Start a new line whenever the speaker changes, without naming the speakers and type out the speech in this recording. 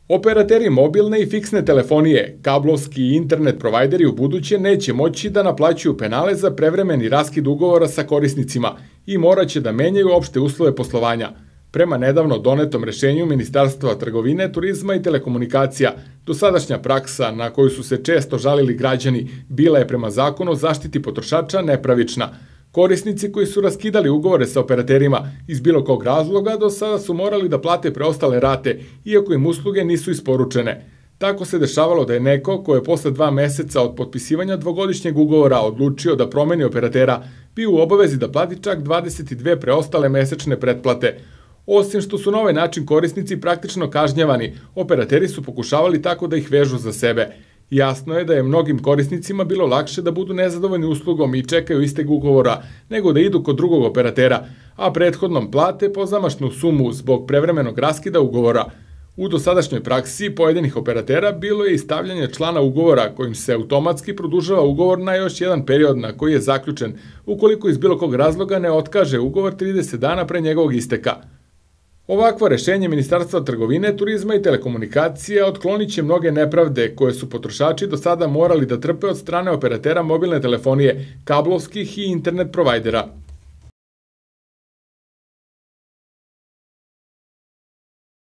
Operateri mobilne i fiksne telefonije, kablovski i internet provajderi u buduće neće moći da naplaćuju penale za prevremeni raskid ugovora sa korisnicima i moraće da menjaju opšte uslove poslovanja. Prema nedavno donetom rešenju Ministarstva trgovine, turizma i telekomunikacija, dosadašnja praksa na koju su se često žalili građani bila je prema zakonu o zaštiti potrošača nepravična. Korisnici koji su raskidali ugovore sa operaterima iz bilo kog razloga do sada su morali da plate preostale rate, iako im usluge nisu isporučene. Tako se dešavalo da je neko ko je posle 2 meseca od potpisivanja dvogodišnjeg ugovora odlučio da promeni operatera, bio u obavezi da plati čak 22 preostale mesečne pretplate. Osim što su na ovaj način korisnici praktično kažnjavani, operateri su pokušavali tako da ih vežu za sebe. Jasno je da je mnogim korisnicima bilo lakše da budu nezadovoljni uslugom i čekaju isteg ugovora, nego da idu kod drugog operatera, a prethodnom plate pozamašnu sumu zbog prevremenog raskida ugovora. U dosadašnjoj praksi pojedinih operatera bilo je i stavljanje člana ugovora kojim se automatski produžava ugovor na još jedan period na koji je zaključen, ukoliko iz bilo kog razloga ne otkaže ugovor 30 dana pre njegovog isteka. Ovakvo rešenje Ministarstva trgovine, turizma i telekomunikacija otklonit će mnoge nepravde koje su potrošači do sada morali da trpe od strane operatera mobilne telefonije, kablovskih i internet provajdera.